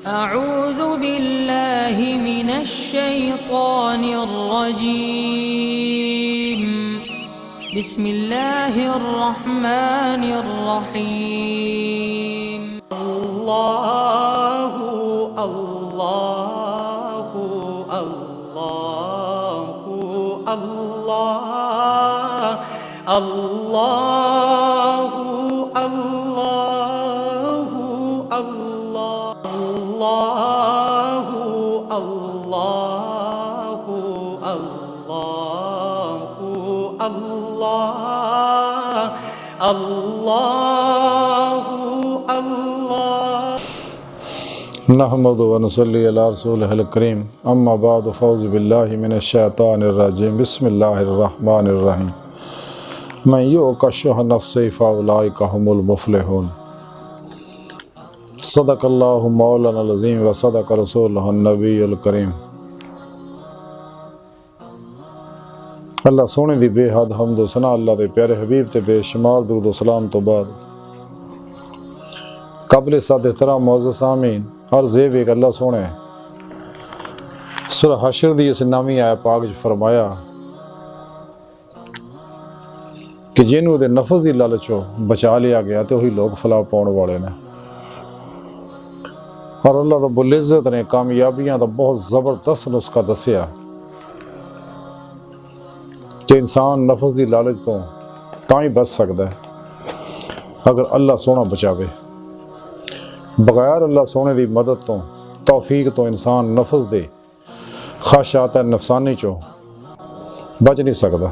أعوذ बिल्लाहि मिनश्शैतानिर्रजीम बिस्मिल्लाहिर्रहमानिर्रहीम। अल्लाहु अल्लाहु अल्लाहु अल्लाह अल्लाहु अल्लाहु अल्लाहु अल्लाहु अल्लाहु अल्लाह अल्लाहु अल्लाह। नहमदु व नुसल्ली अला रसूलिहिल करीम अम्मा बाद फ़ौज़ु बिल्लाहि मिनश्शैतानिर रजीम बिस्मिल्लाहिर रहमानिर रहीम। मैं युक़शुह नफ्सी फ़उलाइका हुमुल मुफ़्लिहून। सदक़ल्लाहु मौलानाल अज़ीम व सदक़ रसूलुहुन नबियुल करीम। अल्लाह सोने दी बेहद हम्द व सना अल्लाह दे प्यारे हबीब ते बेशुमार दुरूद व सलाम तो बाद काबिल साद एहतराम मुअज़्ज़ज़ सामीन अर्ज़ है कि अल्लाह सोने सूरह हशर दी इस नामी आया पाक च फरमाया कि जिन्हों दे नफ्स दी लालचों बचा लिया गया तो वही लोग फलाह पाउण वाले ने। और अल्लाह रब्बुल इज़्ज़त ने कामयाबियां दा बहुत ज़बरदस्त नुस्खा दसिया कि इंसान नफ्स दी लालच तो तां ही बच सकता है अगर अल्लाह सोना बचावे। बगैर अल्लाह सोने की मदद तो तौफीक तो इंसान नफ्स दे ख्वाहिशात नफसानी चो बच नहीं सकता।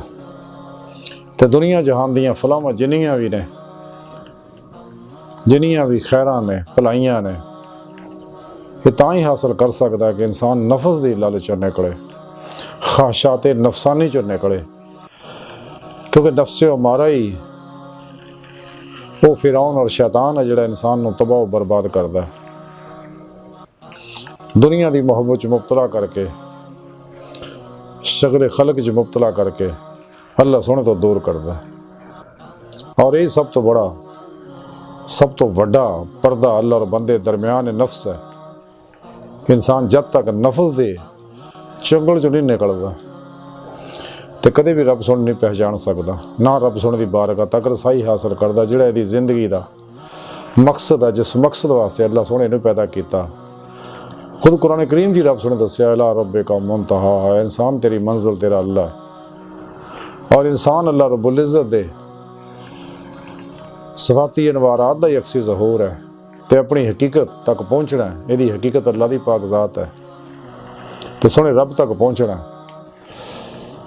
तो दुनिया जहान दियाँ फलावां जिन्नियां भी ने जिन्नियां भी खैरां ने भलाइयां ने ये तां ही हासिल कर सकता है कि इंसान नफ्स दी लालच चो निकले, ख्वाहिशात नफसानी चो निकले। क्योंकि नफ्से मारा ही वो फिरौन और शैतान है जिहड़ा इंसान को तबाह बर्बाद करता है। दुनिया की मोहब्बत च मुबतला करके शगल खलक च मुबतला करके अल्लाह सोने तो दूर करता है। और ये सब तो बड़ा सब तो वड्डा पर्दा अल्लाह और बंदे दरम्यान नफ्स है। इंसान जब तक नफ्स दे चुंगल चो नहीं निकलता तो कदे भी रब सुन नहीं पहचान सकता, ना रब सुन की बारगाह तक रसाई हासिल करता जिहड़ा इहदी जिंदगी का मकसद है, जिस मकसद वास्ते अल्लाह सोने ने पैदा किया। खुद कुरान करीम जी रब सुने दसिया इला रब्बिका मुंतहा है, इंसान तेरी मंजिल तेरा अल्लाह है। और इंसान अल्लाह रब्बुल इज़्ज़त दे सिफाती अनवारात दा यकसी ज़हूर है तो अपनी हकीकत तक पहुँचना है। यदि हकीकत अल्लाह की पाक ज़ात है तो सोने रब तक पहुँचना है।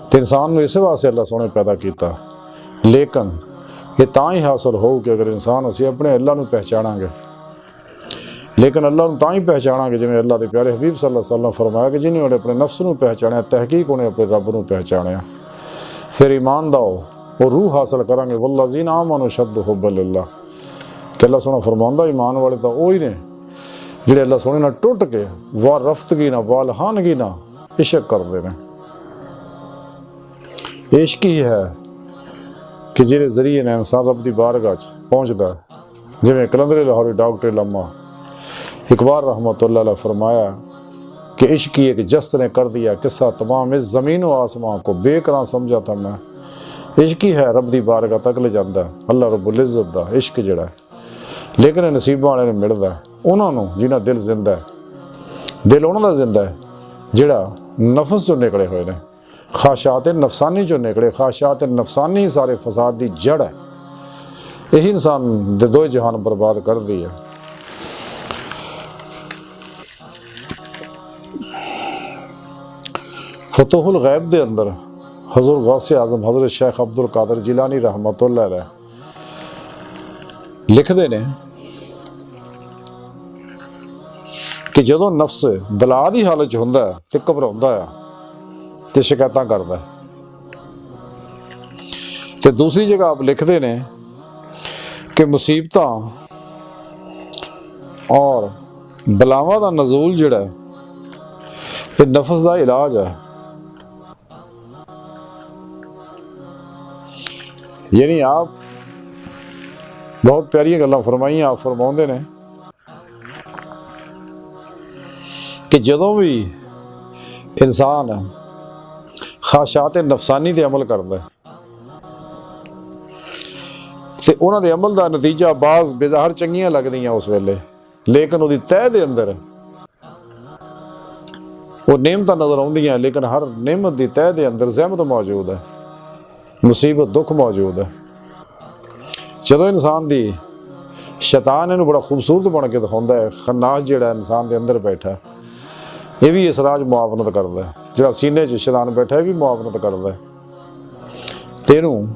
तो इंसान को इस वास्ते अल्लाह सोने पैदा किया, लेकिन ये तां ही हासिल हो कि अगर इंसान असी अपने अल्लाह को पहचानांगे। लेकिन अल्लाह को तां ही पहचानांगे जिवें अल्लाह के प्यारे हबीब सल्लल्लाहु अलैहि वसल्लम फरमाया कि जिन्हें अपने नफ्स को पहचानिया तहकीक उन्हें अपने रब को पहचानिया। फिर ईमान दा वो रूह हासिल करांगे वल्लज़ीना आमनू अशद्दु हुब्बन लिल्लाह। कि अल्लाह सोना फरमांदा ईमान वाले तो वही ने जिहड़े अल्लाह सोने नाल टुट के वाह रफ्तगी ना वाह लहानगी ना इश्क करते हैं। इश्क ही है कि जिहदे जरिए ने इंसान रब की बारगाह पहुँचता है। जिवें कलंदर लाहौरी डॉक्टर लम्मा इकबाल रहमतुल्लाह अलैह फरमाया कि इश्क ही एक जस्त ने कर दिया किस्सा तमाम इस ज़मीन व आसमां को बेकरां समझा था मैं। इश्क ही है रब की बारगाह तक ले जाता है अल्लाह रब्बुल इज़्ज़त दा इश्क जिहड़ा है। लेकिन नसीबां वाले नूं मिलदा है उन्होंने जिन्हां दिल जिंदा है, दिल उन्होंने जिंदा है जिहड़ा नफ्स चों निकले हुए ने, ख्वाहिशात नफसानी चो निकले। ख्वाहिशात नफसानी सारे फसाद की जड़ है। यही इंसान दे दो जहान बर्बाद कर दी है। फतहुल गैब दे अंदर हज़ूर गौसे आज़म हज़रत शेख अब्दुल कादिर जिलानी रहमतुल्लाह अलैह लिखते ने कि जदों नफ्स बला की हालत होंदा है तो घबराउंदा है तो शिकायतां करदा है। तो दूसरी जगह आप लिखते ने कि मुसीबतां और बलावां दा नज़ूल जिहड़ा है ये नफ्स दा इलाज है। यानी आप बहुत प्यारियां गल्लां फरमाइयां। आप फरमाउंदे ने ਕਿ ਜਦੋਂ ਵੀ ਇਨਸਾਨ ਖਾਸ਼ਾਤ ਨਫਸਾਨੀ ਤੇ ਅਮਲ ਕਰਦਾ ਤੇ ਉਹਨਾਂ ਦੇ ਅਮਲ ਦਾ ਨਤੀਜਾ ਬਾਜ਼ ਬੇਜ਼ਾਹਰ ਚੰਗੀਆਂ ਲੱਗਦੀਆਂ ਉਸ ਵੇਲੇ, ਲੇਕਿਨ ਉਹਦੀ ਤਹਿ ਦੇ ਅੰਦਰ ਉਹ ਨੇਮਤਾਂ ਨਜ਼ਰ ਆਉਂਦੀਆਂ, ਲੇਕਿਨ ਹਰ ਨੇਮਤ ਦੀ ਤਹਿ ਦੇ ਅੰਦਰ ਜ਼ਹਿਮਤ ਮੌਜੂਦ ਹੈ, ਮੁਸੀਬਤ ਦੁੱਖ ਮੌਜੂਦ ਹੈ। ਜਦੋਂ ਇਨਸਾਨ ਦੀ ਸ਼ੈਤਾਨ ਇਹਨੂੰ ਬੜਾ ਖੂਬਸੂਰਤ ਬਣ ਕੇ ਦਿਖਾਉਂਦਾ ਹੈ, ਖੰਨਾਸ ਜਿਹੜਾ ਇਨਸਾਨ ਦੇ ਅੰਦਰ ਬੈਠਾ ਇਹ ਵੀ ਇਸ ਰਾਜ ਮੁਆਵਨਤ ਕਰਦਾ ਹੈ, ਜਿਹੜਾ ਸੀਨੇ 'ਚ ਸ਼ੈਤਾਨ ਬੈਠਾ ਇਹ ਵੀ ਮੁਆਵਨਤ ਕਰਦਾ ਹੈ ਤੇ ਇਹਨੂੰ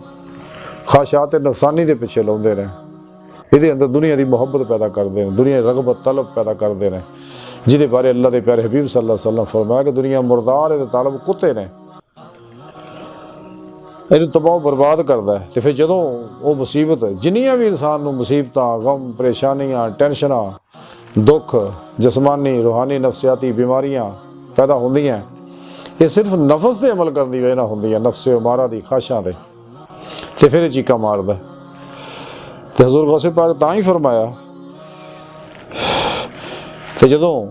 ਖਾਸ਼ਾਤ ਨਫਸਾਨੀ ਦੇ ਪਿੱਛੇ ਲਾਉਂਦੇ ਨੇ। ਇਹਦੇ ਅੰਦਰ ਦੁਨੀਆ ਦੀ ਮੁਹੱਬਤ ਪੈਦਾ ਕਰਦੇ ਨੇ, ਦੁਨੀਆ ਦੀ ਰਗਬਤ ਤਲਬ ਪੈਦਾ ਕਰਦੇ ਨੇ, ਜਿਹਦੇ ਬਾਰੇ ਅੱਲਾ ਦੇ ਪਿਆਰੇ ਹਬੀਬ ਸੱਲੱਲਾਹੁ ਅਲੈहि ਵਸੱਲਮ ਫਰਮਾਇਆ ਕਿ ਦੁਨੀਆ ਮੁਰਦਾਰ ਇਹਦੇ ਤਾਲਬ ਕੁੱਤੇ ਨੇ, ਇਹਨੂੰ ਤਬਾਹ ਬਰਬਾਦ ਕਰਦਾ ਹੈ। ਤੇ ਫਿਰ ਜਦੋਂ ਉਹ ਮੁਸੀਬਤ, ਜਿੰਨੀਆਂ ਵੀ ਇਨਸਾਨ ਨੂੰ ਮੁਸੀਬਤਾਂ, ਗਮ, ਪਰੇਸ਼ਾਨੀਆਂ, ਟੈਨਸ਼ਨਾਂ, ਦੁੱਖ, ਜਿਸਮਾਨੀ, ਰੂਹਾਨੀ, ਨਫਸਿਆਤੀ ਬਿਮਾਰੀਆਂ ਪੈਦਾ ਹੁੰਦੀਆਂ, ਇਹ ਸਿਰਫ ਨਫਸ ਦੇ ਅਮਲ ਕਰਨ ਦੀ ਵਜ੍ਹਾ ਨਾਲ ਹੁੰਦੀਆਂ, ਨਫਸੇ ਉਮਾਰਾ ਦੀ ਖਾਸ਼ਾਂ ਦੇ, ਤੇ ਫਿਰ ਇਹ ਚੀਕਾਂ ਮਾਰਦਾ। ਤੇ ਹਜ਼ੂਰ ਗੌਸੇ ਪਾਕ ਤਾਂ ਹੀ ਫਰਮਾਇਆ ਤੇ ਜਦੋਂ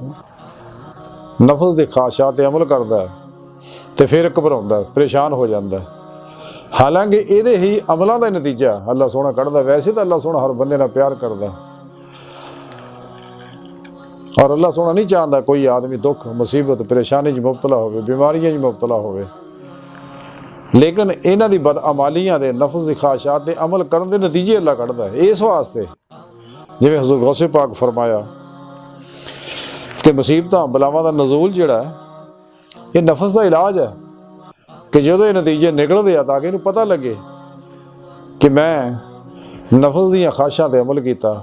ਨਫਸ ਦੇ ਖਾਸ਼ਾਂ ਤੇ ਅਮਲ ਕਰਦਾ ਤੇ ਫਿਰ ਘਬਰਾਉਂਦਾ, ਪਰੇਸ਼ਾਨ ਹੋ ਜਾਂਦਾ। ਹਾਲਾਂਕਿ ਇਹਦੇ ਹੀ ਅਮਲਾਂ ਦਾ ਨਤੀਜਾ ਅੱਲਾ ਸੋਹਣਾ ਕੱਢਦਾ। ਵੈਸੇ ਤਾਂ ਅੱਲਾ ਸੋਹਣਾ ਹਰ ਬੰਦੇ ਨਾਲ ਪਿਆਰ ਕਰਦਾ ਔਰ ਅੱਲਾ ਸੋਹਣਾ ਨਹੀਂ ਚਾਹੁੰਦਾ ਕੋਈ ਆਦਮੀ ਦੁੱਖ, ਮੁਸੀਬਤ, ਪਰੇਸ਼ਾਨੀ 'ਚ ਮੁਬਤਲਾ ਹੋਵੇ, ਬਿਮਾਰੀਆਂ 'ਚ ਮੁਬਤਲਾ ਹੋਵੇ, ਲੇਕਿਨ ਇਹਨਾਂ ਦੀ ਬਦਅਮਾਲੀਆਂ ਦੇ, ਨਫਸ ਦੀ ਖਾਸ਼ਾਤ ਦੇ ਅਮਲ ਕਰਨ ਦੇ ਨਤੀਜੇ ਅੱਲਾ ਕੱਢਦਾ ਹੈ। ਇਸ ਵਾਸਤੇ ਜਿਵੇਂ ਹਜ਼ੂਰ ਗੌਸੇ ਪਾਕ ਫਰਮਾਇਆ ਕਿ ਮੁਸੀਬਤਾਂ, ਬਲਾਵਾਂ ਦਾ ਨਜ਼ੂਲ ਜਿਹੜਾ ਇਹ ਨਫਸ ਦਾ ਇਲਾਜ ਹੈ, ਕਿ ਜਦੋਂ ਇਹ ਨਤੀਜੇ ਨਿਕਲਦੇ ਆ ਤਾਂ ਕਿ ਇਹਨੂੰ ਪਤਾ ਲੱਗੇ ਕਿ ਮੈਂ ਨਫਸ ਦੀਆਂ ਖਾਸ਼ਾਂ ਤੇ ਅਮਲ ਕੀਤਾ,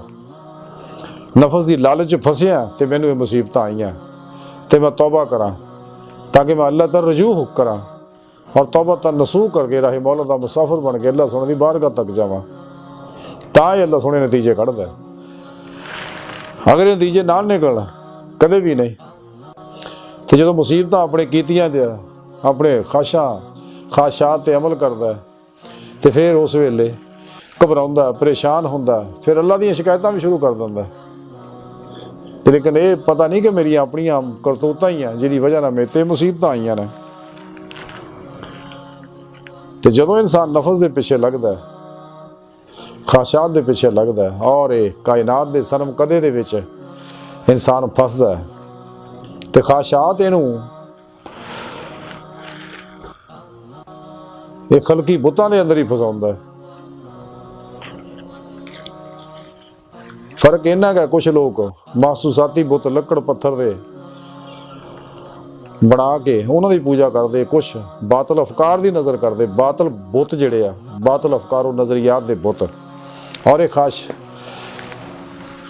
ਨਫਸ ਦੀ ਲਾਲਚ 'ਚ ਫਸਿਆ ਤੇ ਮੈਨੂੰ ਇਹ ਮੁਸੀਬਤਾਂ ਆਈਆਂ ਤੇ ਮੈਂ ਤੌਬਾ ਕਰਾਂ ਤਾਂ ਕਿ ਮੈਂ ਅੱਲਾ ਤਰ ਰਜੂ ਕਰਾਂ ਔਰ ਤੌਬਾ ਤਨ ਨਸੂਹ ਕਰਕੇ ਰਾਹੇ ਮੌਲਾ ਦਾ ਮੁਸਾਫਿਰ ਬਣ ਕੇ ਅੱਲਾ ਸੋਹਣੇ ਦੀ ਬਾਰਗਾਹ ਤੱਕ ਜਾਵਾਂ, ਤਾਂ ਇਹ ਅੱਲਾ ਸੋਹਣੇ ਨਤੀਜੇ ਕੱਢਦਾ। ਅਗਰ ਇਹ ਨਤੀਜੇ ਨਾਲ ਨਿਕਲਣ ਕਦੇ ਵੀ ਨਹੀਂ। ਤੇ ਜਦੋਂ ਮੁਸੀਬਤਾਂ ਆਪਣੇ ਕੀਤੀਆਂ ਦੇ ਆਪਣੇ ਖਾਸ਼ਾਤ ਤੇ ਅਮਲ ਕਰਦਾ ਤੇ ਫਿਰ ਉਸ ਵੇਲੇ ਘਬਰਾਉਂਦਾ, ਪਰੇਸ਼ਾਨ ਹੁੰਦਾ, ਫਿਰ ਅੱਲਾ ਦੀਆਂ ਸ਼ਿਕਾਇਤਾਂ ਵੀ ਸ਼ੁਰੂ ਕਰ ਦਿੰਦਾ। ਲੇਕਿਨ ਇਹ ਪਤਾ ਨਹੀਂ ਕਿ ਮੇਰੀਆਂ ਆਪਣੀਆਂ ਕਰਤੂਤਾਂ ਹੀ ਆ ਜਿਹਦੀ ਵਜ੍ਹਾ ਨਾਲ ਮੇਰੇ ਤੇ ਮੁਸੀਬਤਾਂ ਆਈਆਂ ਨੇ। ਤੇ ਜਦੋਂ ਇਨਸਾਨ ਨਫਸ ਦੇ ਪਿੱਛੇ ਲੱਗਦਾ, ਖਾਸ਼ਾਤ ਦੇ ਪਿੱਛੇ ਲੱਗਦਾ ਔਰ ਇਹ ਕਾਇਨਾਤ ਦੇ ਸਰਮ ਕਦੇ ਦੇ ਵਿੱਚ ਇਨਸਾਨ ਫਸਦਾ ਤੇ ਖਾਸ਼ਾਤ ਇਹਨੂੰ ਇਹ ਖਲਕੀ ਬੁੱਤਾਂ ਦੇ ਅੰਦਰ ਹੀ ਫਸਾਉਂਦਾ। ਫਰਕ ਇਹਨਾਂ ਦਾ ਕੁਛ ਲੋਕ ਮਾਸੂਸਾਤੀ ਬੁੱਤ ਲੱਕੜ ਪੱਥਰ ਦੇ ਬਣਾ ਕੇ ਉਹਨਾਂ ਦੀ ਪੂਜਾ ਕਰਦੇ, ਕੁਛ ਬਾਤਲ ਅਫਕਾਰ ਦੀ ਨਜ਼ਰ ਕਰਦੇ, ਬਾਤਲ ਬੁੱਤ ਜਿਹੜੇ ਆ, ਬਾਤਲ ਅਫਕਾਰ ਉਹ ਨਜ਼ਰੀਆਤ ਦੇ ਬੁੱਤ, ਔਰ ਇਹ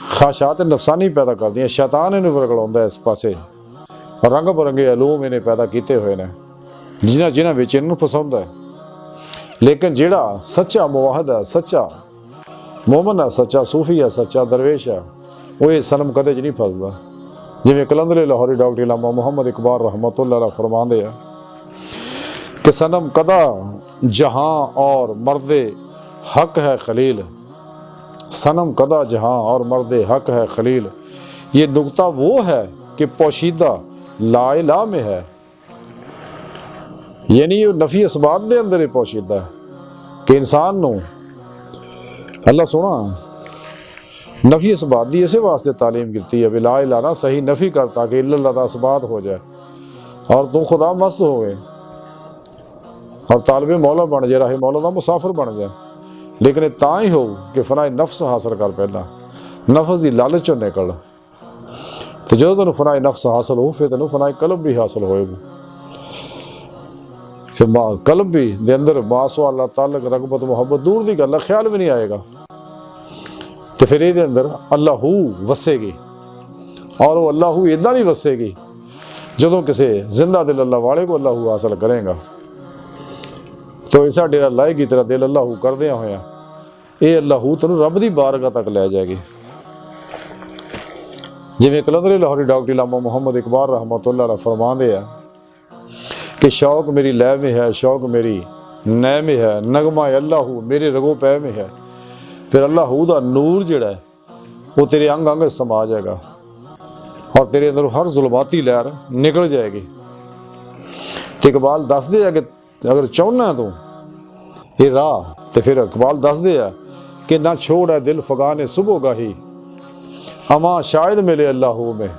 ਖਾਸ਼ਾਤ ਨਫਸਾਨੀ ਪੈਦਾ ਕਰਦੀਆਂ। ਸ਼ੈਤਾਨ ਇਹਨੂੰ ਵਰਗਲਾਉਂਦਾ ਇਸ ਪਾਸੇ, ਰੰਗ ਬਰੰਗੇ ਅਲੂਮ ਇਹਨੇ ਪੈਦਾ ਕੀਤੇ ਹੋਏ ਨੇ ਜਿਨ੍ਹਾਂ ਵਿੱਚ ਇਹਨੂੰ ਫਸਾਉਂਦਾ। ਲੇਕਿਨ ਜਿਹੜਾ ਸੱਚਾ ਮੁਵਾਹਿਦ ਹੈ, ਸੱਚਾ ਮੋਮਨ ਹੈ, ਸੱਚਾ ਸੂਫੀ ਹੈ, ਸੱਚਾ ਦਰਵੇਸ਼ ਹੈ, ਉਹ ਇਹ ਸਨਮ ਕਦੇ 'ਚ ਨਹੀਂ ਫਸਦਾ। ਜਿਵੇਂ ਕਲੰਦਰ ਲਾਹੌਰੀ ਡਾਕਟਰ ਇਲਾਮਾ ਮੁਹੰਮਦ ਇਕਬਾਲ रहमतुल्लाह अलैह फरमाते हैं कि सनम कदा जहां और मर्द हक है खलील, सनम कदा जहां और मर्द हक है खलील। ये नुक्ता वो है कि पोशीदा ला इला में है, यानी ये नफी इसबात के अंदर ही पोशीदा है कि इंसान नू अल्लाह सोना नफी इसबात की इस वास्ते तालीम की है भी ला इला ना सही नफी कर ताकि इल्लल्लाह का इसबात हो जाए और तू खुदा मस्त हो गए और तालिब मौला बन जाए, राहे मौला का मुसाफिर बन जाए। लेकिन ये ता ही हो कि फनाए नफ्स हासिल कर, पहला नफ्स की लालच चों निकल, तो जो तेन फनाए नफ्स हासिल हो फिर तेन फनाए कल्ब भी हासिल होएगी। फिर कल्ब भी दे अंदर मासो अल्लाह ताल्लुक, रगबत, मुहब्बत दूर की गल, ख्याल भी नहीं आएगा। तो फिर ये अंदर अल्लाहू वसेगी और वो अल्लाहू इदा नहीं वसेगी जो किसी जिंदा दिल अल्लाह वाले को अल्लाहू हासिल करेगा तो ऐसा डेरा लाएगी तेरा दिल अल्लाहू करदे होया ये अल्लाहू तेन रब की बारगाह तक लै जाएगी। जिवें कलंदर लाहौरी डॉक्टर इलामा मुहम्मद इकबाल रहमतुल्लाह अलैह फरमाते हैं कि शौक मेरी लय में है, शौक मेरी नय में है, नगमा अल्लाहू मेरे रगो पै में है। फिर अल्लाहू दा नूर जिहड़ा है वो तेरे अंग अंग समा जाएगा ਔਰ ਤੇਰੇ ਅੰਦਰ ਹਰ ਜ਼ੁਲਮਾਤੀ ਲਹਿਰ ਨਿਕਲ ਜਾਏਗੀ। ਤੇ ਇਕਬਾਲ ਦੱਸਦੇ ਆ ਕਿ ਅਗਰ ਚਾਹੁੰਨਾ ਤੂੰ ਇਹ ਰਾਹ, ਤੇ ਫਿਰ ਇਕਬਾਲ ਦੱਸਦੇ ਆ ਕਿ ਨਾ ਛੋੜ ਹੈ ਦਿਲ ਫਗਾਨੇ ਸੁਬਹ ਗਾਹੀ, ਅਮਾ ਸ਼ਾਇਦ ਮਿਲੇ ਅੱਲਾਹੂ ਮੇ।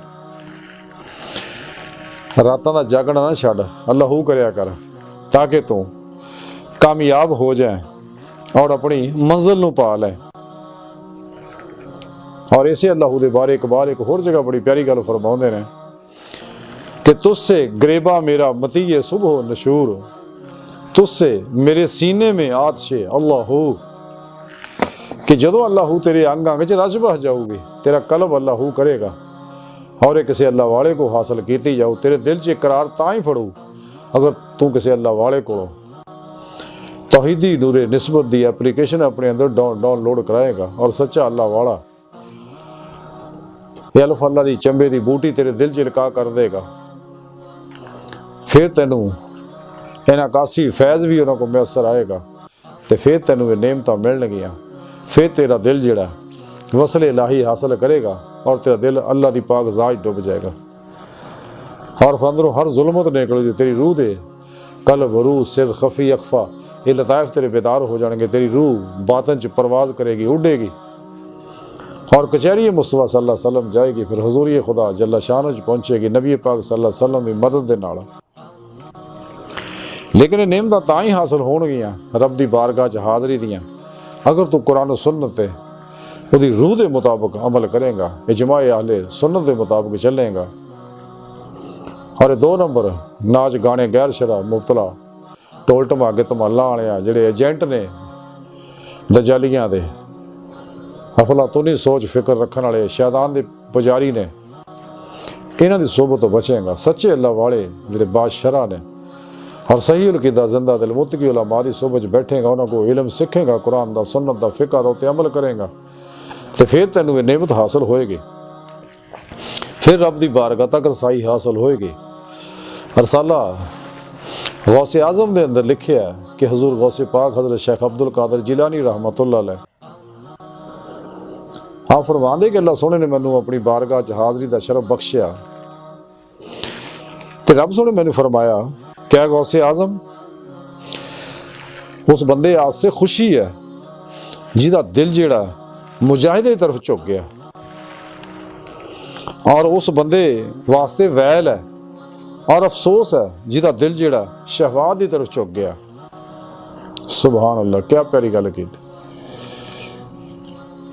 ਰਾਤਾਂ ਦਾ ਜਾਗਣਾ ਨਾ ਛੱਡ, ਅੱਲਾਹੂ ਕਰਿਆ ਕਰ ਤਾਂ ਕਿ ਤੂੰ ਕਾਮਯਾਬ ਹੋ ਜਾਏ ਔਰ ਆਪਣੀ ਮੰਜ਼ਿਲ ਨੂੰ ਪਾ ਲੈ। और इसे अल्लाह दे बारे इकबाल एक होर जगह बड़ी प्यारी गल फरमाउंदे ने कि तुझसे ग्रेबा मेरा मतीये सुबह नशूर, तुझसे मेरे सीने में आतिशे अल्लाह, कि जदों अल्लाह तेरे अंग अंग च रज बह जाऊगी, तेरा कल्ब अल्लाह करेगा और ये किसी अल्लाह वाले को हासिल की जाऊ। तेरे दिल च इकरार तां ही फड़ू अगर तू किसी अल्लाह वाले को तौहीदी नूरे निस्बत दी एप्लीकेशन अपने अंदर डाउनलोड कराएगा और सच्चा अल्लाह वाला अल्फ अल्लाह दी चंबे दी बूटी तेरे दिल च लका कर देगा। फिर तेनू इन्हां कासी फैज़ भी उन्हां को मैसर आएगा, तो फिर तेनू ये नेमतां मिलणगियां। फिर तेरा दिल जिहड़ा वसल इलाही हासिल करेगा और तेरा दिल अल्लाह दी पाक ज़ात डुब जाएगा और अंदरों हर जुल्मत निकल जाए। तेरी रूह दे कल्ब रूह सिर खफी अखफा ये लताइफ तेरे बेदार हो जाएंगे। तेरी रूह बातन च परवाज करेगी, उड़ेगी और कचहरी मुस्तफा सल्लल्लाहु अलैहि वसल्लम जाएगी। फिर हुजूरी खुदा जल्ला शान पहुंचेगी नबी पाक सल्लल्लाहु अलैहि वसल्लम की मदद के नाल। लेकिन ये नेमतां तां ही हासिल होणगियां रब दी बारगाह च हाज़री दियां अगर तू कुरान सुन्नत ते उहदी रूह के मुताबिक अमल करेगा, इजमाए अहले सुन्नत के मुताबिक चलेगा। और 2 नंबर नाच गाने गैर शरा मुबतला टोल धमाके धमाला वाले जिहड़े एजेंट ने दजालियां दे अफलातूनी सोच फिक्र रखने वाले शैतान के पुजारी ने, इन्हां दी सोबत तो बचेगा। सच्चे अल्लाह वाले जिहड़े बादशाह ने और सही अकीदा जिंदा दिल मुतकी उलमा दी सोबत बैठेगा, उन्होंने को इलम सीखेगा कुरान दा सुन्नत दा फिक़ह दा उत्ते अमल करेगा, तो फिर तेनू ये नेमत हासिल होएगी। फिर रब दी बारगाह तक रसाई हासिल होएगी। रसाला गौसे आज़म दे अंदर लिखिया कि हजूर गौसे पाक हज़रत शेख अब्दुल कादिर जिलानी रहमतुल्लाह अलैह आप फरमांदे कि अल्लाह सोने ने मैनू अपनी बारगाह च हाज़री का शरफ बख्शिया। तो रब सोने मैनू फरमाया क्या गौसे आज़म उस बंदे आज से खुशी है जिहदा दिल जिहड़ा मुजाहिदे की तरफ झुक गया, और उस बंदे वास्ते वैल है और अफसोस है जिहदा दिल जिहड़ा शहवात की तरफ झुक गया। सुभान अल्लाह, क्या प्यारी गल की।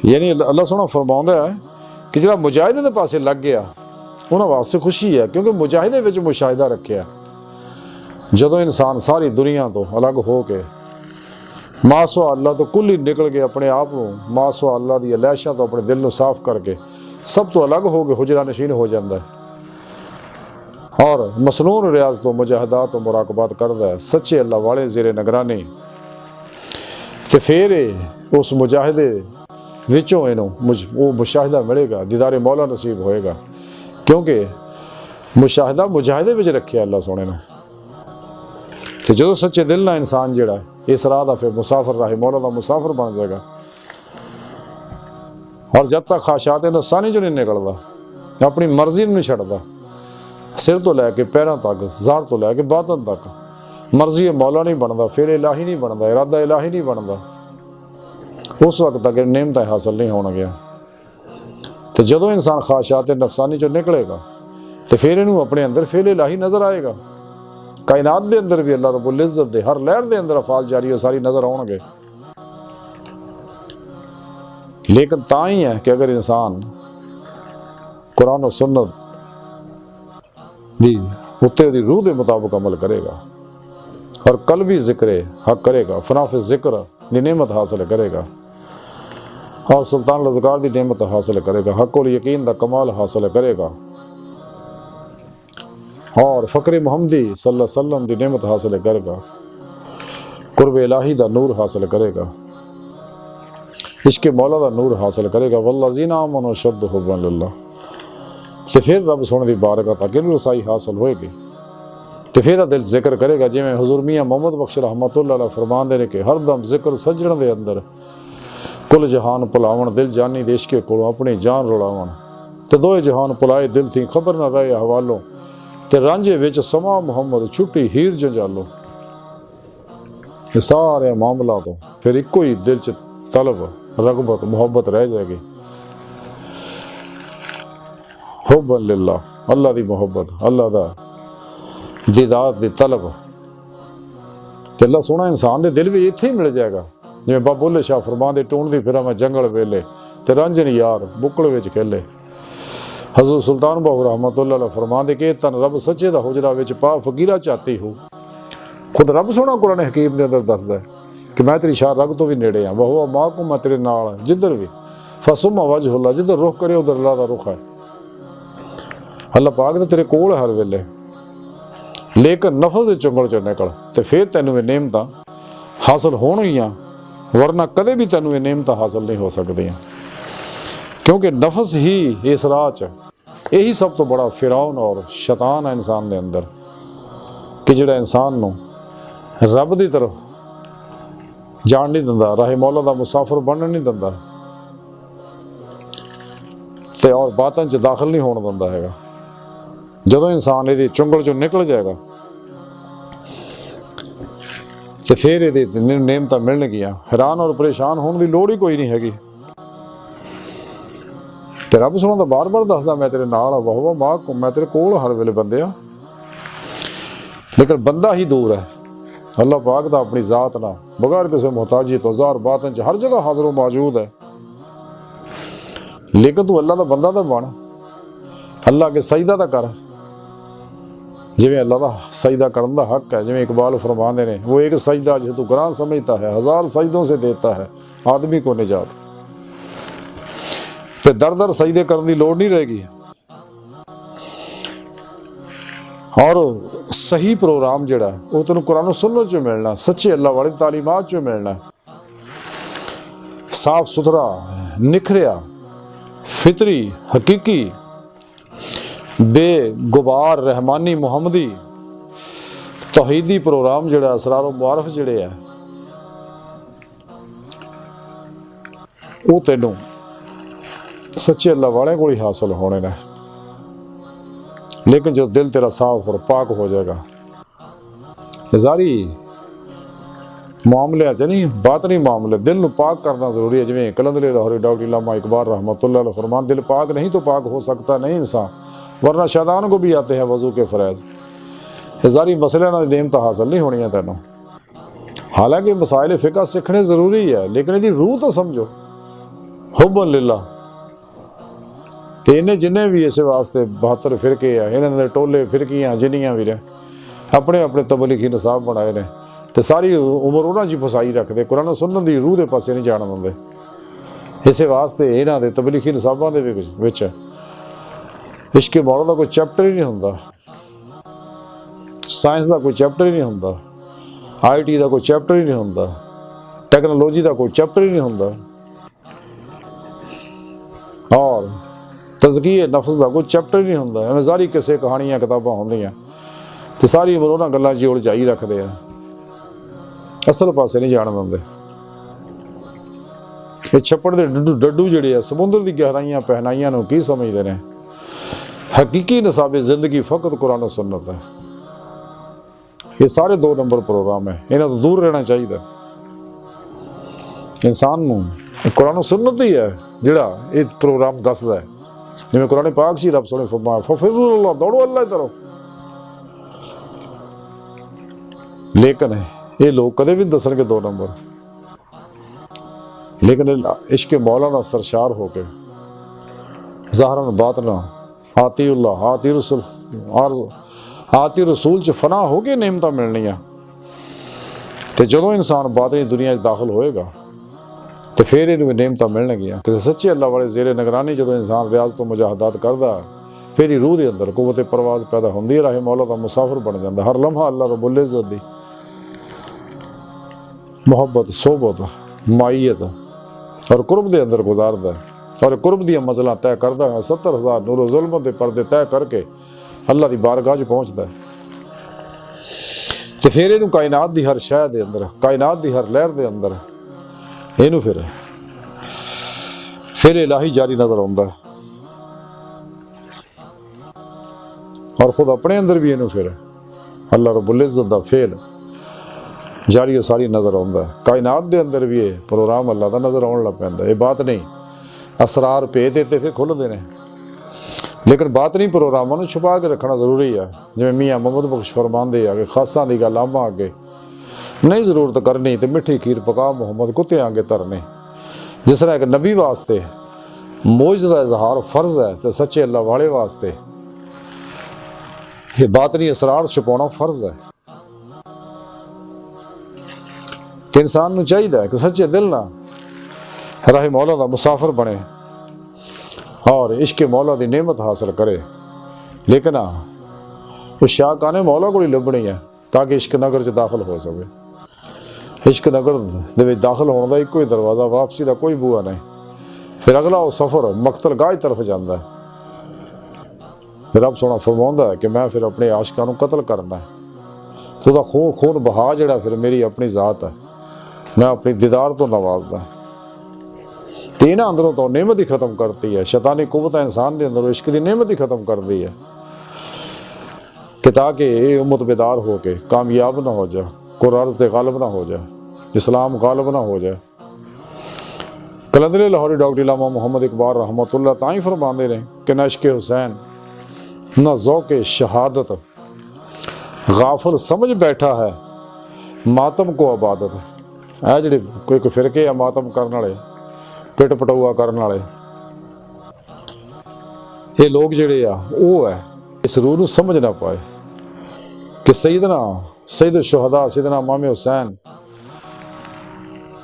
यानी अल्लाह सोना फरमाउंदा है कि जिहड़ा मुजाहिदे दे पासे लग गया उन्हां वास्ते खुशी है, क्योंकि मुजाहिदे विच मुशाहिदा रखिया। जदों इंसान सारी दुनिया तो अलग हो के मासवा अल्लाह तो कुल ही निकल के अपने आप को मासवा अल्लाह दी अलैशां तो अपने दिल को साफ करके सब तो अलग हो के हुजरा नशीन हो जाता है और मसनून रियाज तो मुजाहिदात तो मुराकबात करता है सच्चे अल्लाह वाले ज़ेरे निगरानी। तो फिर उस मुजाहिदे विचों वो मुशाहिदा मिलेगा, दीदारे मौला नसीब होएगा, क्योंकि मुशाहिदा मुजाहिदे विच रखे अल्लाह सोने ने। तो जो सच्चे दिल ना इंसान जिहड़ा इस राह का फिर मुसाफिर राह मौला का मुसाफिर बन जाएगा। और जब तक खाशात नफसानी चो नहीं निकलता, अपनी मर्जी नहीं छड्डदा, सिर तो लैके पैरों तक ज़ार तो लैके बातन तक मर्जी मौला नहीं बनता, फिर इलाही नहीं बनता, इरादा इलाही नहीं बनता, उस वक्त तक नेमत हासिल नहीं होना गया। तो जदों इंसान खाशात नफसानी चो निकलेगा तो फिर इनू अपने अंदर फिर इलाही नज़र आएगा। कायनात दे अंदर भी अल्लाह रब्बुल इज़्ज़त दे हर लहर दे अंदर अफाल जारी और सारी नज़र आउणगे। लेकिन तां ही है कि अगर इंसान कुरान और सुन्नत दी उत्ते दी रूह के मुताबिक अमल करेगा और कल्बी जिक्र हक करेगा, फनाफिस जिक्र दी नेमत हासिल करेगा और सुल्तान लज़कार दी नेमत हासिल करेगा, हक़ुल यकीन दा कमाल हासिल करेगा और फ़क्र मुहम्मदी सल्लल्लाहु अलैहि वसल्लम दी नेमत हासिल करेगा, कुर्ब इलाही दा नूर हासिल करेगा, इश्क मौला दा नूर हासिल करेगा। वल्लज़ीना आमनू अशद्दु हुब्बन लिल्लाह। तो फिर रब सोने दी बारगाह तक रसाई हासिल होएगी। तो फिर दिल जिक्र करेगा, जिवें हुज़ूर मियाँ मोहम्मद बख्श रहमतुल्लाह अलैह फरमांदे ने कि हर दम जिक्र सजण दे अंदर कुल जहान भुलावण, दिल जानी दे इश्क कोलों अपनी जान रुलावण, ते दोए जहान पुलाए दिल थी खबर न रहे हवालों ते रांझे विच समा मुहम्मद छुट्टी हीर जंजालो। ये सारे मामला तो फिर इको ही दिल च तलब रगबत मुहब्बत रह जाएगी। हुब्बन लिल्लाह, अल्लाह दी मुहब्बत, अल्लाह दा दीदार दी तलब ते अल्लाह सोहना इंसान दे दिल भी इत्थे ही मिल जाएगा। जिवें बाबा बुल्ले शाह फरमांदे टूंडदी फिरां मैं जंगल वेले ते रांझन यार बुकड़ विच खेले। हजूर सुल्तान बाहू रहमतुल्लाह अलैह फरमांदे कि तन रब सच्चे दा हुजरा विच पा फकीरा चाहती हो। खुद रब सोहना कुरान हकीम दे अंदर दसदा है कि मैं तेरी शाह रग तो भी नेड़े हाँ, वह मां को मैं तेरे नाल हां जिधर भी फसुमा वजहुल्लाह, जिधर रुख करे उधर अल्लाह दा रुख है। अल्लाह पाक ते तेरे कोल हर वेले, लेकिन नफस दे चुंगल चों निकल ते फिर तैनूं ये नेमतां हासिल होणगीआं, वरना कदे भी तैनूं ये नेमतां हासिल नहीं हो सकदियां। क्योंकि नफस ही इस राह च यही सब तो बड़ा फिरौन और शैतान है इंसान दे अंदर कि जिहड़ा इंसान नूं रब दी तरफ जान नहीं दिंदा, राहे मौला दा मुसाफिर बनन नहीं दिंदा ते और बातां च दाखिल नहीं होण दिंदा हैगा। जदों इंसान इहदी चुंगल चों निकल जाएगा तो फिर ये नेमतां मिलणगीआं, हैरान और परेशान होने की लोड़ ही कोई नहीं हैगी। ते रब सोहना बार बार दसदा मैं तेरे नाल हां, वह मां को मैं तेरे कोल हर वेले बंदे आ। लेकिन बंदा ही दूर है अल्लाह पाक दा अपनी जात ना, बगैर किसी मोहताजी तो ज़ाहिर बातन च हर जगह हाजिर व मौजूद है। लेकिन तू अल्लाह दा बंदा तो बन, अल्लाह के सजदा दा कर, जिवें अल्लाह दा सजदा करन दा हक है। जिवें इकबाल फरमाते हैं वो एक सजदा जिसे तू गुनाह समझता है, 1000 सजदों से देता है आदमी को निजात। फिर दर दर सजदे करने की लोड़ नहीं रहेगी और सही प्रोग्राम जिहड़ा वो तेन कुरान सुन्नत चो मिलना, सच्चे अल्लाह वाली तालीमात चो मिलना, साफ सुथरा निखरिया फितरी हकीकी बेगुबार रहमानी मुहम्मदी तौहीदी प्रोग्राम जिहड़ा असरार व मुआरफ जिहड़े है वो तैनूं सच्चे अल्लाह वाले को ही हासिल होने ने। लेकिन जो दिल तेरा साफ और पाक हो जाएगा, जारी मामले च नहीं बातनी मामले दिल नूं पाक करना जरूरी है। जिवें कलंदरे लाहौरी डॉक्टर इल्लामा इकबाल रहमतुल्लाह अलैह फरमान दिल पाक नहीं तो पाक हो सकता नहीं इंसान, वरना शैतान को भी आते हैं वजू के फरैज। जारी मसले ना नेमतां हासिल नहीं होनी तैनूं। हालांकि मसाइल फ़िक़ह सीखने जरूरी है, लेकिन इसकी रूह तो समझो। हुब्बन लिल्लाह ते इन्हें जिन्हें भी इस वास्ते 72 फिरके है, इन्होंने दे टोले फिरकियां जिन्नियां भी ने अपने अपने तबलीगी निसाब बनाए ने ते सारी उम्र उन्हां च फसाई रखते, कुरान सुन्नत दी रूह दे पासे नहीं जाण दिंदे। इस वास्ते इन्हां दे तबलीगी निसाबां दे विच इश्क मौला दा कोई चैप्टर ही नहीं हुंदा, साइंस का कोई चैप्टर ही नहीं हुंदा, IT का कोई चैप्टर ही नहीं हुंदा, टैक्नोलॉजी का कोई चैप्टर ही नहीं हुंदा और तज़किए नफ्स का कोई चैप्टर ही नहीं हुंदा। एवें सारी किसे कहानियां किताबां होंदियां ते सारी उम्र उन्हां गल्लां च उलझाई रखदे आ, असल पासे नहीं जाण दिंदे। ये छप्पड़ दे डड्डू जिहड़े आ समुंदर दी गहराइयां पहनाइयां नूं की समझदे ने। हकीकी निसाबे जिंदगी फ़कत कुरान और सुन्नत है। ये सारे 2 नंबर प्रोग्राम है, इन्हां तो दूर रहना चाहिए। इंसान नूं कुरान और सुन्नत ही है जिहड़ा ये प्रोग्राम दसदा है। जिवें कुरान पाक च रब सोहने फरमाया फफिरू अल्लाह, दौड़ो अल्लाह की तरफ। लेकिन ये लोग कदे भी दसणगे 2 नंबर, लेकिन इश्क मौला नाल सरशार होके ज़ाहरन बातना आती उल्लाह आती रसूल और आती रसूल च फना हो के नेमतां मिलनियां। ते जदों इंसान बातनी दुनिया च दाखिल होएगा तो फिर इन्हें नेमतां मिलणगियां कि सच्चे अल्लाह वाले ज़ेरे निगरानी जदों इंसान रियाज तो मुजाहदात करदा फिर रूह के अंदर कुव्वत परवाज पैदा होंदी है, राहे मौला दा मुसाफिर बन जाता। हर लम्हा अल्लाह रब्बुल इज़्ज़त दी मुहब्बत सोहबत माईयत और कुर्ब के अंदर गुजारदा है और कुर्ब दी मंज़िलां तय करदा है। 70,000 नूर ज़ुल्म के पर्दे तय करके अल्लाह की बारगाह च पहुँचता है। तो फिर इनू कायनात की हर शह के अंदर कायनात की हर लहर के अंदर इनू फिर इलाही जारी नज़र आता है। और खुद अपने अंदर भी इनू फिर अल्लाह रब्बुल इज़्ज़त दा फेल जारी सारी नज़र आउंदा है। कायनात दे अंदर भी ये प्रोग्राम अल्लाह दा नज़र आउण लग पैंदा। ये बात नहीं असरार भेद ते फिर खुलदे ने, लेकिन बातनी प्रोग्रामां नूं छुपा के रखना जरूरी है। जिवें मियाँ मोहम्मद बख्श फरमांदे आ कि खासां दी गल आमां अगे नहीं जरूरत करनी ते मिठी खीर पका मुहम्मद कुत्ते आगे तरने। जिस तरह एक नबी वास्ते मौज का इजहार फर्ज है तो सच्चे अल्लाह वाले वास्ते ये बातनी असरार छुपाना फर्ज है। तो इंसान नूं चाहिए कि सच्चे दिल ना राह मौला दा मुसाफिर बने और इश्क मौला दी नेमत हासिल करे। लेकिन उस शाहकाने मौला को ही लभनी है ताकि इश्क नगर च दाखिल हो सके। इश्क नगर दे विच दाखिल होने का इको ही दरवाज़ा, वापसी का कोई बूआ नहीं। फिर अगला वो सफ़र मकतल गाह की तरफ जाता है। फिर रब सोना फरमाउंदा है कि मैं फिर अपने आशिकां नूं कतल करना है तो उहदा खून खून बहा जिहड़ा फिर मेरी अपनी ज़ात है, मैं अपनी दीदार तो नवाजदा। तो इन्हां अंदरों तो नेमत ही खत्म करती है। शैतानी कुव्वत इंसान के अंदरों इश्क की नेमत ही खत्म कर दी है कि ताकि ये उम्मत बेदार हो के कामयाब ना हो जाए, कुरान से गालिब ना हो जाए, इस्लाम गालिब ना हो जाए। कलंदर लाहौरी डॉक्टर इलामा मोहम्मद इकबाल रहमतुल्लाह ताई फरमाते रहे कि न इश्क हुसैन न ज़ौक़ शहादत गाफिल समझ बैठा है मातम को आबादत। है जिहड़े कोई फिरके आ मातम करने वाले, पिट पटौआ करने वाले, ये लोग जिहड़े आ वो है इस रूह नूं समझ ना पाए कि सैयद शुहदा सैयदना इमाम हुसैन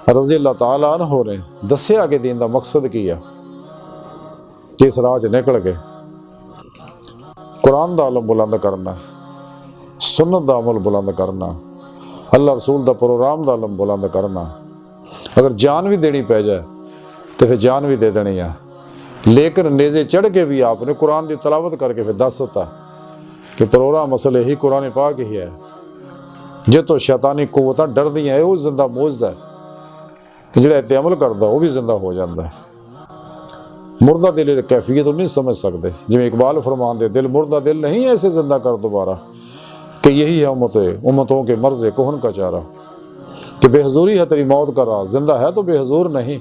रज़ी अल्लाह ताला अन्हु ने दस्या कि दीन दा मकसद की है कि इस राह च निकल के कुरान दा इल्म बुलंद करना, सुन्नत दा अमल बुलंद करना, अल्लाह रसूल दा प्रोग्राम दा इल्म बुलंद करना। अगर जान भी देनी पै जाए तो फिर जान भी दे देनी है। लेकिन नेज़े चढ़ के भी आपने कुरान की तलावत करके फिर दस दिता कि प्रोग्राम असल यही कुरान पाक ही है। जे तो शैतानी कुव्वतां डरदियां वो जिंदा मौजदा है कि जिहड़ा इत्ते अमल करदा वो भी जिंदा हो जाता है। मुर्दा दिल कैफियत नहीं समझ सकते। जिवें इकबाल फरमाते दिल मुर्दा दिल नहीं ऐसे जिंदा कर दोबारा कि यही है उम्मतों के मर्ज़ कोहन का चारा। कि बेहजूरी है तेरी मौत का राज, जिंदा है तो बेहजूर नहीं।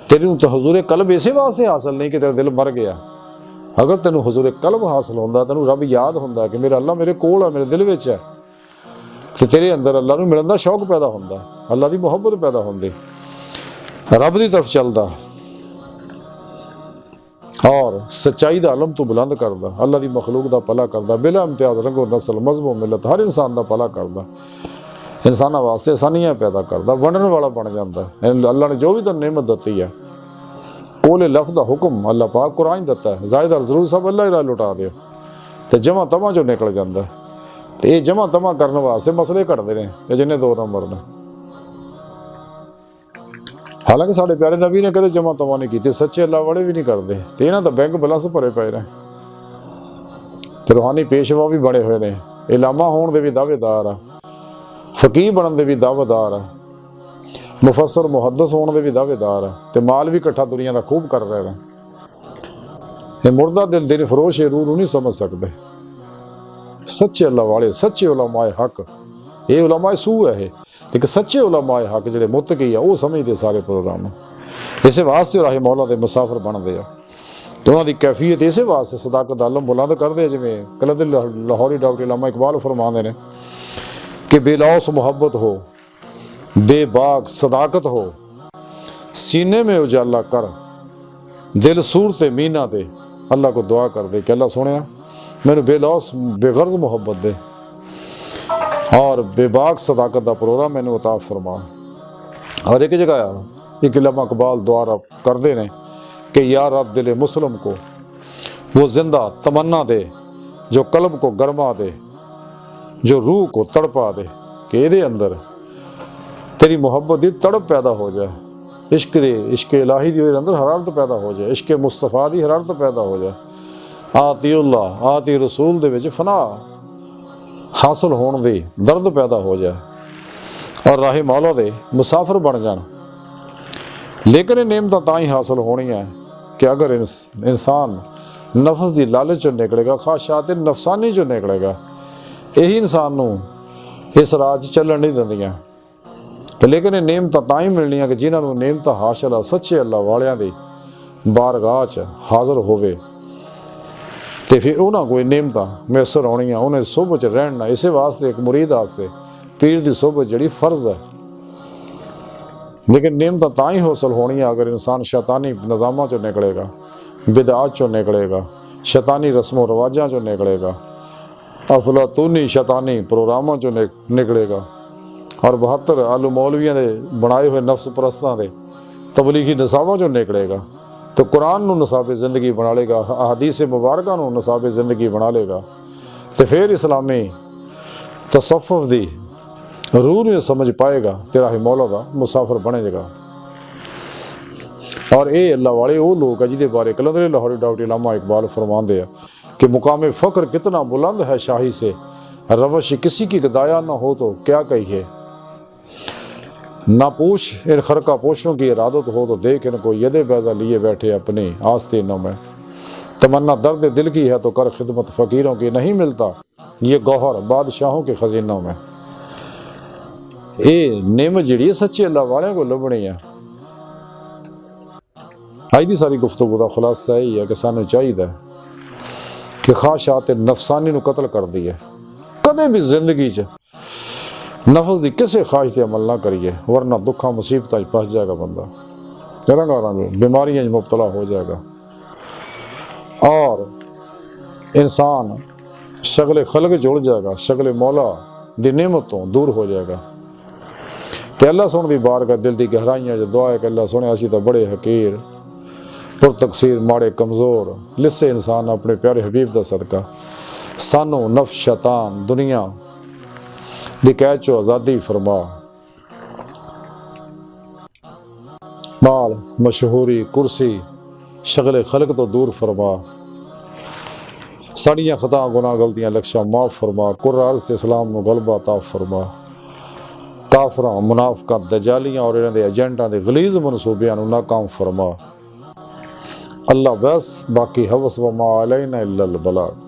तेरी तो हजूर कल्ब इसे वास्ते हासिल नहीं कि तेरा दिल मर गया। अगर तेनू हजूर कल्ब हासिल होंदा, तेनू रब याद होंदा कि मेरा अल्लाह मेरे कोल है, मेरे दिल विच है, तो तेरे अंदर अल्लाह नूं मिलण दा शौक पैदा होंदा, अल्लाह दी मुहब्बत पैदा होंदी, रब दी तरफ चलदा और सच्चाई दा इल्म तू बुलंद करदा, अल्लाह दी मखलूक दा भला करदा, बिला इम्तियाज रंगो नस्ल मजहब मिलत हर इंसान दा भला करदा, इंसानां वास्ते आसानियां पैदा करदा, वंडण वाला बन जांदा। अल्लाह ने जो भी तेनूं नेमत दित्ती है कोले लफ्ज़ दा हुक्म अल्लाह पाक कुरान दिता है, जायद और जरूर सब अल्लाह ही लुटा दिओ तो जमा तमा चो निकल जाता। तो ये जमा तमा करने वास्ते मसले घटते हैं जिन्हें 2 नंबर ने। हालांकि साढ़े प्यारे नबी ने कदे जमा तमा नहीं की, सच्चे अल्लाह वाले भी नहीं करते। तो इन्हों का बैंक बैलेंस भरे पे ने, तो रूहानी पेशवा भी बने हुए ने, इलामा होने के भी दावेदार आ, फकीर बनने के भी दावेदार आ, मुफसर मुहद्दस होने के भी दावेदार आ, तो माल भी इकट्ठा दुनिया का खूब कर रहे हैं। ये मुर्दा दिल फरोश रूह नहीं समझ सकते। सच्चे अल्लाह वाले सच्चे उलमाए हक, ये उलमाए सू है, लेकिन सच्चे उलमाए हक जिहड़े मुत्तकी आ वो समझते सारे प्रोग्राम। इस वास्ते राह मौला के मुसाफिर बनते हैं। तो उन्होंने कैफियत इस वास्ते सदाकत आलम बुलंद करते हैं। जिमें कलंदर लाहौरी डॉक्टर इलामा इकबाल फरमाते हैं कि बेलौस मोहब्बत हो, बेबाक सदाकत हो, सीने में उजाला कर, दिल सूरत मीना दे। अल्लाह को दुआ कर दे कि अल्लाह सुनिया मैंने बेलौस बेगर्ज मोहब्बत दे और बेबाक सदाकत का प्रोग्राम मैंने अता फरमा। और एक जगह एक इलामा इकबाल द्वारा करते हैं कि या रब दिल मुस्लिम को वो जिंदा तमन्ना दे जो कल्ब को गरमा दे, जो रूह को तड़पा दे, कि ये अंदर तेरी मुहब्बत की तड़प पैदा हो जाए, इश्क इलाही दी अंदर हरारत पैदा हो जाए, इश्क मुस्तफा की हरारत पैदा हो जाए, आतीउल्लाह आती रसूल दे विच फना हासिल होने दी दर्द पैदा हो जाए और राह मौला दे मुसाफिर बन जान। लेकिन ये नेमत तां ही हासिल होनी है कि अगर इंसान नफस की लालच चो निकलेगा, ख्वाहिशात नफसानी चो निकलेगा। यही इंसान नू इस राज चलन नहीं देंदियां। तो लेकिन ये नेमत तां ही मिलनियां कि जिन्होंने नेमत हासिल आ सच्चे अल्लाह वालियां दी बारगाह च हाज़र होवे, तो फिर उन्होंने कोई नेमत मैसर आनियां, उन्हें सोबत च रहना। इस वास्ते एक मुरीद वास्ते पीर की सोबत जड़ी फर्ज है। लेकिन नेमत तां ही हासिल होनी अगर इंसान शैतानी निज़ामां चो निकलेगा, बिदआत चो निकलेगा, शैतानी रस्मों रवाजां चो निकलेगा, अफलातूनी शैतानी प्रोग्रामां चो निकलेगा, और 72 आलू मौलवियों के बनाए हुए नफ्स परस्तां दे तबलीगी नसाबां चो निकलेगा। तो कुरान नू नसाबे ज़िंदगी बना लेगा, हदीस मुबारका नू नसाबे ज़िंदगी बना लेगा। तो फिर इस्लामी तसव्वुफ़ दी रूह नू समझ पाएगा, तेरा ही मौला दा मुसाफिर बनेगा। और ये अल्लाह वाले वो लोग है जिहदे बारे कलंदर लाहौरी डॉक्टर इलामा इकबाल फरमाते हैं कि मुकाम फ़ख्र कितना बुलंद है शाही से, रवश किसी की गदाया ना हो तो क्या कहिए। ना पूछ इन खरका पोशों की इरादत हो तो देख इनको यदे बैदा लिए बैठे अपनी आस्तीनों में। तमन्ना दर्द दिल की है तो कर खिदमत फ़कीरों की, नहीं मिलता ये गौहर बादशाहों के खजीनों में। ये नेमत जी सच्चे अल्लाह वाले को लभनी है। अज की सारी गुफ्तगू का खुलासा यही है कि सानू चाहिए कि ख्वाहिशात नफसानी नू कतल कर दी है। कदे भी जिंदगी च नफस की किसी ख्वाहिश पर अमल ना करिए, वरना दुखा मुसीबत फस जाएगा बंदा, रंग बीमारियां मुबतला हो जाएगा और इंसान शगले खलक जुड़ जाएगा, शगले मौला दी नेमत तो दूर हो जाएगा। तो अल्लाह सुन दी बारगाह दिल की गहराइयां जो दुआ है कि अल्लाह सुने असी तो बड़े हकीर पुर तकसीर माड़े कमज़ोर लिस्से इंसान अपने प्यारे हबीब का सदका सानू नफ्स शैतान दुनिया दी कैद चो आज़ादी फरमा, माल मशहूरी कुर्सी शगले खलक तो दूर फरमा, साड़ियाँ खता गुनाह गलतियाँ लक्ष्या माफ़ फरमा, कुर्राज ते इस्लाम नू गलबा ता फरमा, काफरां मुनाफिकां दजालियां और इन्हां दे एजेंटां दे गलीज मनसूबियां नू नाकाम फरमा। अल्लाह बस बाकी हवस व मा अलैना इल्लल बलाग।